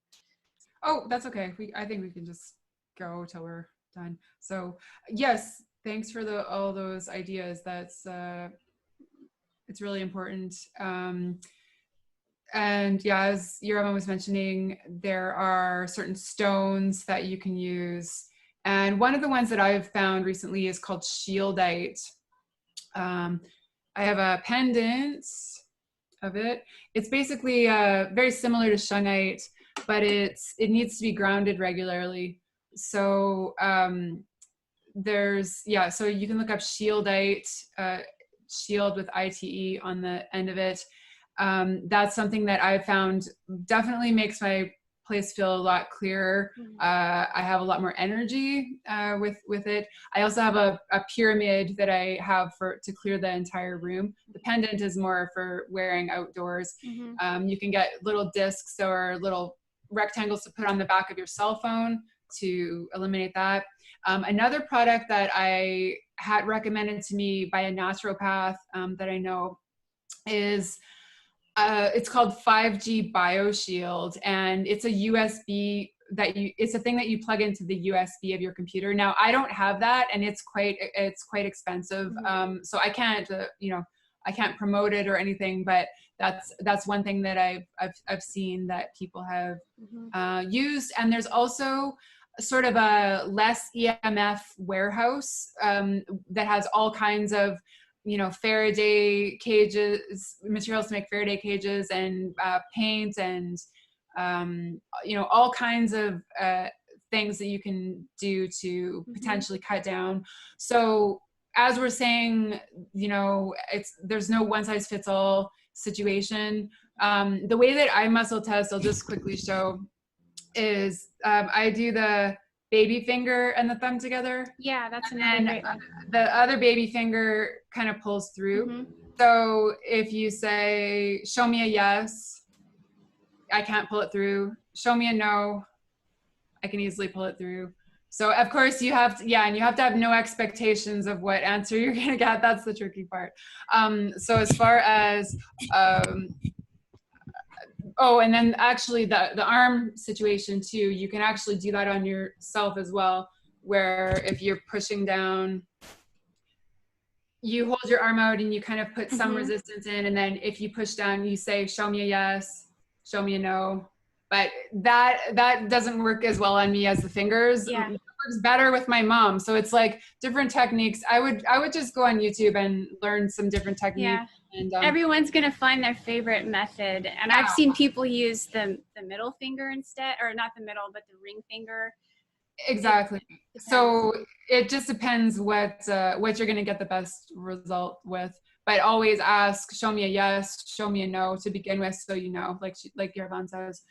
Oh, that's okay. I think we can just go till we're done. So yes, thanks for all those ideas. That's it's really important. And yeah, as Yerevan was mentioning, there are certain stones that you can use. And one of the ones that I've found recently is called Shieldite. I have a pendant of it. It's basically very similar to shungite, but it needs to be grounded regularly. So so you can look up Shieldite, shield with ITE on the end of it. That's something that I've found definitely makes my place feel a lot clearer. I have a lot more energy with it. I also have a pyramid that I have to clear the entire room. The pendant is more for wearing outdoors. You can get little discs or little rectangles to put on the back of your cell phone to eliminate that. Another product that I had recommended to me by a naturopath that I know is it's called 5G BioShield, and it's a USB it's a thing that you plug into the USB of your computer. Now I don't have that, and it's quite expensive. So I can't I can't promote it or anything, but that's one thing that I've seen that people have used. And there's also sort of a less EMF warehouse that has all kinds of Faraday cages, materials to make Faraday cages, and paint, and all kinds of things that you can do to potentially cut down. So as we're saying, there's no one size fits all situation. The way that I muscle test, I'll just quickly show, is I do the baby finger and the thumb together. Yeah, that's another great one. The other baby finger kind of pulls through. So if you say, show me a yes, I can't pull it through. Show me a no, I can easily pull it through. So of course you have to, and you have to have no expectations of what answer you're gonna get. That's the tricky part. So as far as, and then actually the arm situation too, you can actually do that on yourself as well, where if you're pushing down, you hold your arm out and you kind of put some resistance in, and then if you push down, you say, show me a yes, show me a no. But that doesn't work as well on me as the fingers. Yeah. It works better with my mom. So it's like different techniques. I would just go on YouTube and learn some different techniques. Yeah. And everyone's gonna find their favorite method, and I've seen people use the middle finger instead, or not the middle, but the ring finger. Exactly. So it just depends what you're gonna get the best result with. But always ask, show me a yes, show me a no to begin with, so like Yerevan says.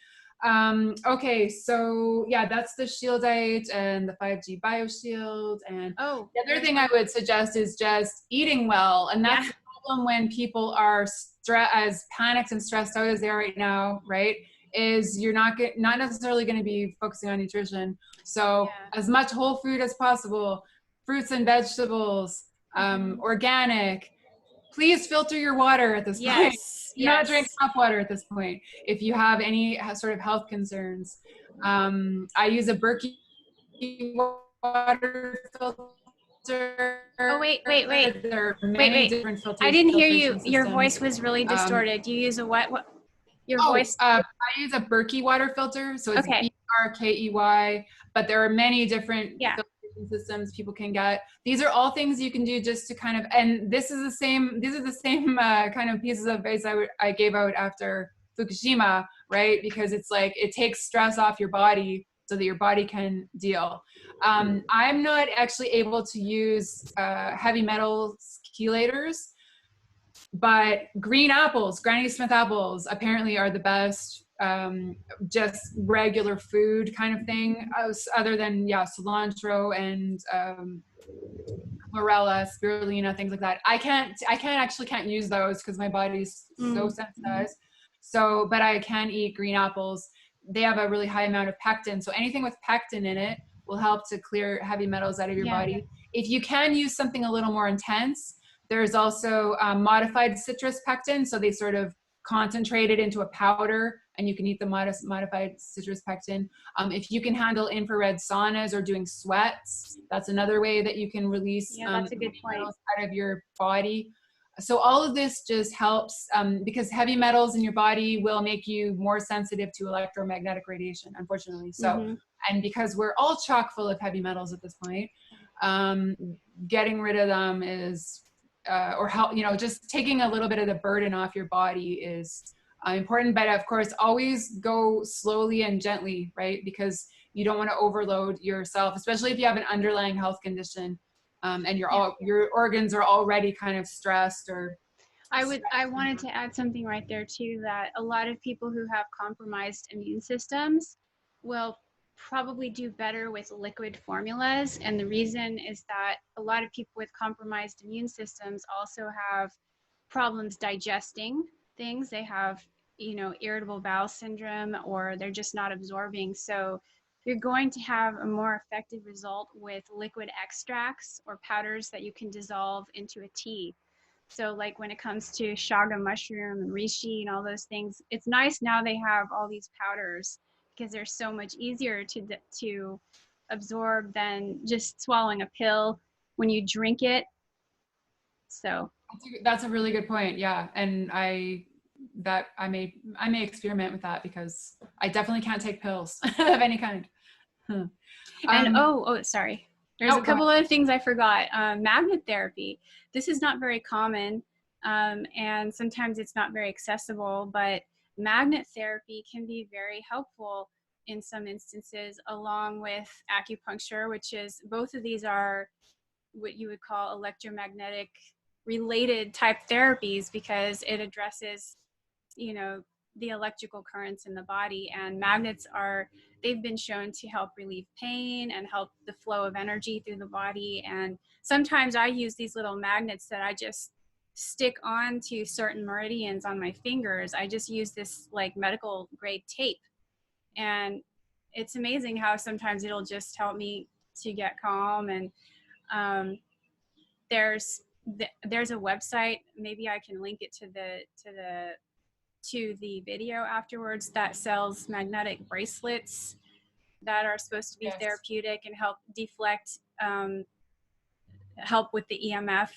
Okay, so yeah, that's the Shieldite and the 5G BioShield. And the other thing I would suggest is just eating well, and that's the problem when people are as panicked and stressed out as they are right now, right? Is you're not necessarily going to be focusing on nutrition. So as much whole food as possible, fruits and vegetables, organic. Please filter your water at this point. Do not drink tap water at this point if you have any sort of health concerns. I use a Berkey water filter. Oh, wait. There are many different filters. I didn't hear you. Your voice was really distorted. Do you use a what? Your voice? I use a Berkey water filter. So it's Berkey, but there are many different filtration systems people can get. These are all things you can do just to kind of, and these are the same kind of pieces of advice I gave out after Fukushima, right? Because it's like, it takes stress off your body so that your body can deal. I'm not actually able to use heavy metals chelators, but green apples, Granny Smith apples, apparently are the best. Just regular food kind of thing, other than cilantro and chlorella, spirulina, things like that. I can't use those because my body's so sensitized. So, but I can eat green apples. They have a really high amount of pectin. So anything with pectin in it will help to clear heavy metals out of your body. If you can use something a little more intense, there's also modified citrus pectin. So they sort of concentrate it into a powder, and you can eat the modified citrus pectin. If you can handle infrared saunas or doing sweats, that's another way that you can release that's a good point. metals out of your body. So all of this just helps because heavy metals in your body will make you more sensitive to electromagnetic radiation, unfortunately. So, and because we're all chock full of heavy metals at this point, getting rid of them is, or help, just taking a little bit of the burden off your body is important. But of course, always go slowly and gently, right? Because you don't want to overload yourself, especially if you have an underlying health condition. And your organs are already kind of stressed or. I wanted to add something right there too, that a lot of people who have compromised immune systems will probably do better with liquid formulas. And the reason is that a lot of people with compromised immune systems also have problems digesting things. They have, irritable bowel syndrome, or they're just not absorbing. So you're going to have a more effective result with liquid extracts or powders that you can dissolve into a tea. So like when it comes to shaga mushroom and reishi and all those things, it's nice now they have all these powders because they're so much easier to absorb than just swallowing a pill when you drink it. So that's a really good point. Yeah. And I may experiment with that because I definitely can't take pills of any kind. And sorry. There's a couple other things I forgot. Magnet therapy. This is not very common, and sometimes it's not very accessible, but magnet therapy can be very helpful in some instances, along with acupuncture, which is, both of these are what you would call electromagnetic related type therapies, because it addresses, the electrical currents in the body. And magnets they've been shown to help relieve pain and help the flow of energy through the body. And sometimes I use these little magnets that I just stick on to certain meridians on my fingers. I just use this like medical grade tape, and it's amazing how sometimes it'll just help me to get calm. And there's a website, maybe I can link it to the video afterwards, that sells magnetic bracelets that are supposed to be therapeutic and help deflect, help with the EMF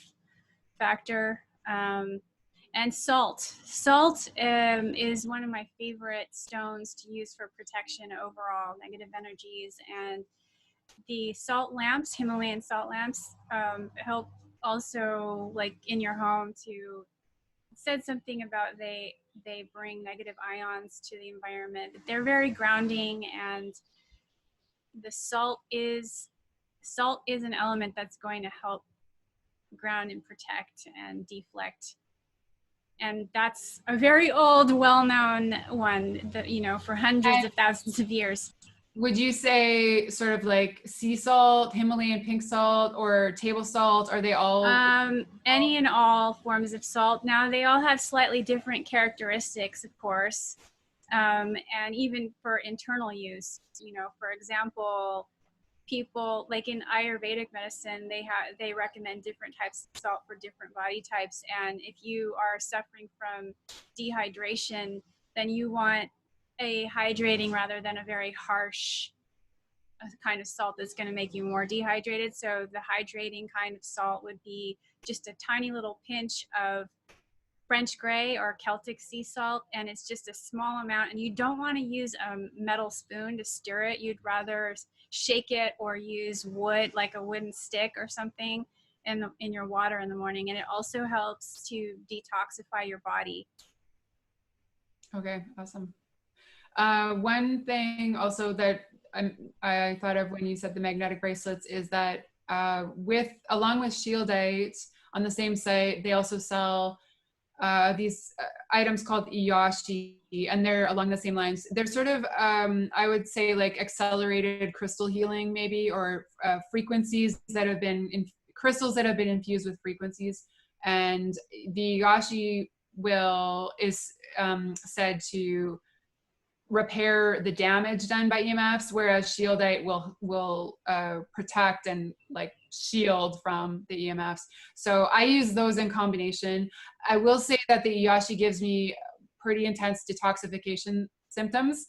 factor. And salt is one of my favorite stones to use for protection overall, negative energies. And the salt lamps, Himalayan salt lamps, help also, like in your home, to said something about they bring negative ions to the environment. They're very grounding, and the salt is an element that's going to help ground and protect and deflect. And that's a very old, well-known one that, for hundreds of thousands of years. Would you say sort of like sea salt, Himalayan pink salt, or table salt? Are they all? Any and all forms of salt. Now, they all have slightly different characteristics, of course, and even for internal use. For example, people like in Ayurvedic medicine, they recommend different types of salt for different body types. And if you are suffering from dehydration, then you want a hydrating rather than a very harsh kind of salt that's going to make you more dehydrated. So the hydrating kind of salt would be just a tiny little pinch of French gray or Celtic sea salt, and it's just a small amount. And you don't want to use a metal spoon to stir it. You'd rather shake it or use wood, like a wooden stick or something, in your water in the morning. And it also helps to detoxify your body. Okay, awesome. One thing also that I thought of when you said the magnetic bracelets is that along with Shieldite on the same site, they also sell these items called Iyashi, and they're along the same lines. They're sort of, I would say, like accelerated crystal healing, maybe, or frequencies that have been crystals that have been infused with frequencies. And the Iyashi is said to repair the damage done by EMFs, whereas Shieldite will protect and like shield from the EMFs. So I use those in combination. I will say that the Iyashi gives me pretty intense detoxification symptoms,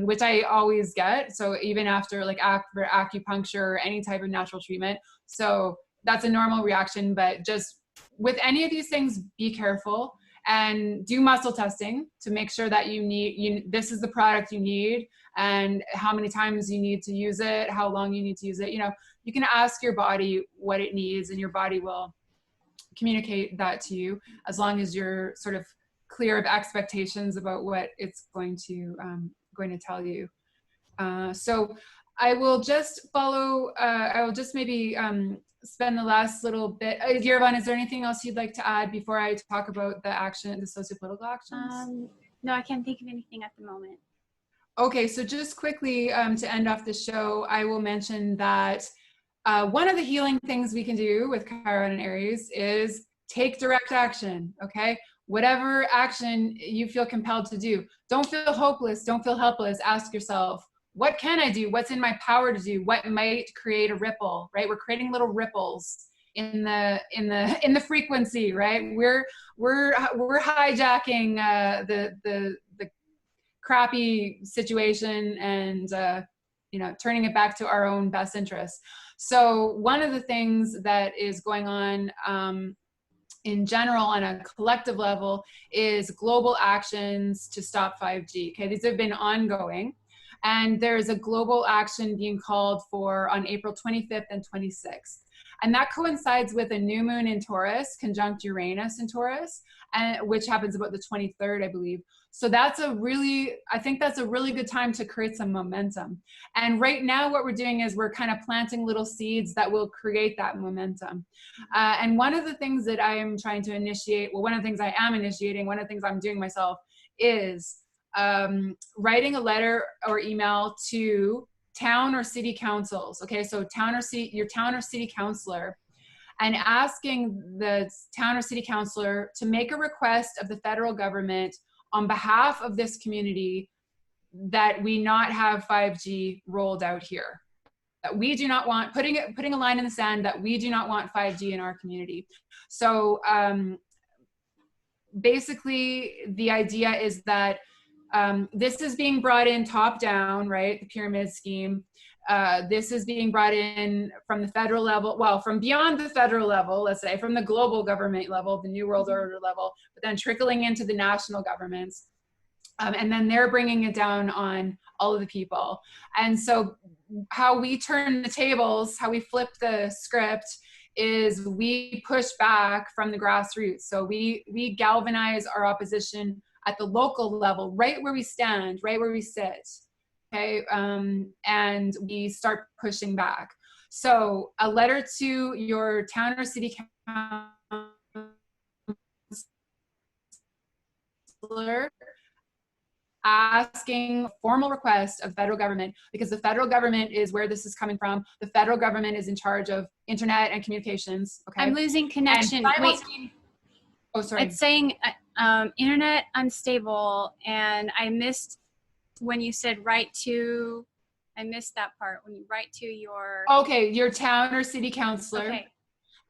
which I always get. So even after acupuncture or any type of natural treatment. So that's a normal reaction, but just with any of these things, be careful. And do muscle testing to make sure that this is the product you need, and how many times you need to use it, how long you need to use it. You know, you can ask your body what it needs, and your body will communicate that to you, as long as you're sort of clear of expectations about what it's going to tell you. So I will just follow. I will just maybe spend the last little bit. Yerevan, is there anything else you'd like to add before I talk about the sociopolitical actions? No, I can't think of anything at the moment. Okay, so just quickly to end off the show, I will mention that one of the healing things we can do with Chiron and Aries is take direct action, okay? Whatever action you feel compelled to do. Don't feel hopeless, don't feel helpless. Ask yourself, what can I do? What's in my power to do? What might create a ripple, right? We're creating little ripples in the frequency, right? We're hijacking the crappy situation and turning it back to our own best interests. So one of the things that is going on in general on a collective level is global actions to stop 5G. Okay, these have been ongoing. And there's a global action being called for on April 25th and 26th. And that coincides with a new moon in Taurus, conjunct Uranus in Taurus, which happens about the 23rd, I believe. So I think that's a really good time to create some momentum. And right now what we're doing is we're kind of planting little seeds that will create that momentum. And one of the things that I am trying to initiate, one of the things I am initiating, one of the things I'm doing myself is writing a letter or email to town or city councils. Okay, so your town or city councilor, and asking the town or city councilor to make a request of the federal government on behalf of this community that we not have 5G rolled out here. That we do not want, putting a line in the sand, that we do not want 5G in our community. So basically the idea is that this is being brought in top down, right? The pyramid scheme. This is being brought in from the federal level, well, from beyond the federal level, let's say, from the global government level, the New World Order level, but then trickling into the national governments. And then they're bringing it down on all of the people. And so how we turn the tables, how we flip the script, is we push back from the grassroots. So we galvanize our opposition at the local level, right where we stand, right where we sit, okay? And we start pushing back. So a letter to your town or city councilor asking a formal request of federal government, because the federal government is where this is coming from. The federal government is in charge of internet and communications, okay? I'm losing connection. Wait. Oh, sorry. It's saying internet unstable, and I missed when you said I missed that part, when you write to your... Okay, your town or city councilor. Okay.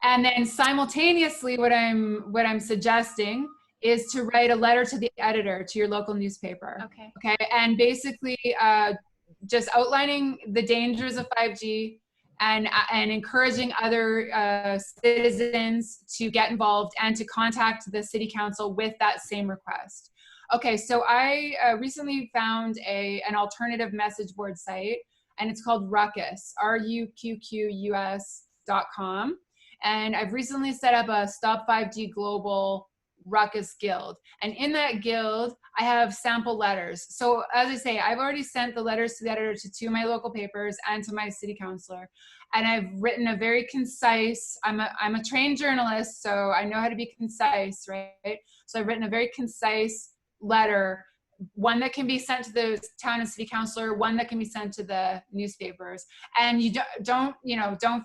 And then simultaneously, what I'm suggesting is to write a letter to the editor, to your local newspaper. Okay. Okay, and basically just outlining the dangers of 5G, and encouraging other citizens to get involved and to contact the city council with that same request. Okay, so I recently found an alternative message board site, and it's called Ruckus, ruqqus.com. And I've recently set up a Stop 5G Global Ruckus Guild. And in that guild, I have sample letters. So as I say, I've already sent the letters to the editor to 2 of my local papers and to my city councilor. And I've written a very concise, I'm a trained journalist, so I know how to be concise, right? So I've written a very concise letter, one that can be sent to the town and city councilor, one that can be sent to the newspapers. And you don't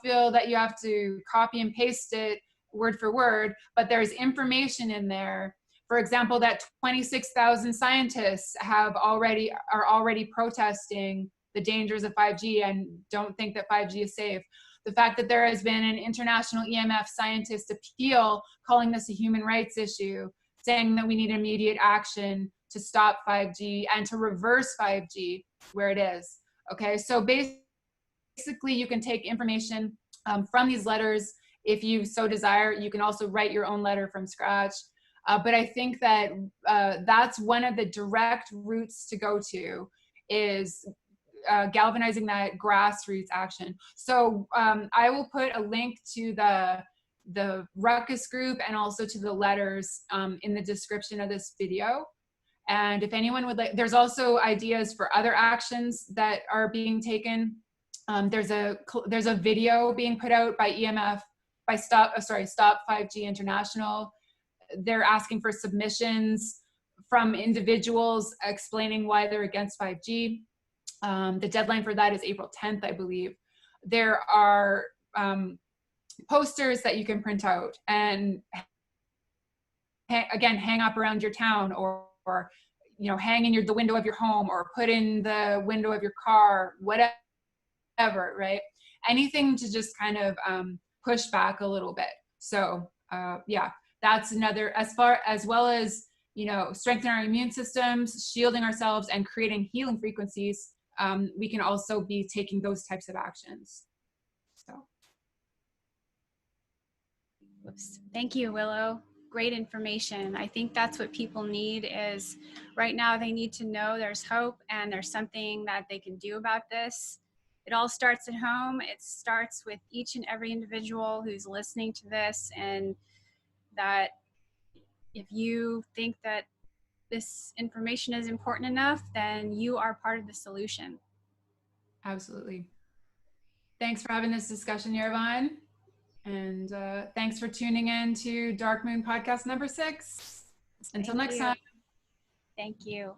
feel that you have to copy and paste it word for word, but there's information in there. For example, that 26,000 scientists are already protesting the dangers of 5G and don't think that 5G is safe. The fact that there has been an international EMF scientist appeal calling this a human rights issue, saying that we need immediate action to stop 5G and to reverse 5G where it is. Okay, so basically you can take information from these letters. If you so desire, you can also write your own letter from scratch. But I think that that's one of the direct routes to go to, is galvanizing that grassroots action. So I will put a link to the Ruckus group and also to the letters in the description of this video. And if anyone would like, there's also ideas for other actions that are being taken. There's a video being put out by EMF, by Stop 5G International. They're asking for submissions from individuals explaining why they're against 5G. The deadline for that is April 10th, I believe. There are posters that you can print out and again, hang up around your town, or hang in the window of your home, or put in the window of your car, whatever, right? Anything to just kind of push back a little bit. So yeah, that's another, as well as strengthen our immune systems, shielding ourselves, and creating healing frequencies. We can also be taking those types of actions. So. Whoops. Thank you, Willow. Great information. I think that's what people need, is right now they need to know there's hope and there's something that they can do about this. It all starts at home. It starts with each and every individual who's listening to this, and that if you think that this information is important enough, then you are part of the solution. Absolutely. Thanks for having this discussion, Yerevan. And thanks for tuning in to Dark Moon Podcast number 6. Until next time. Thank you.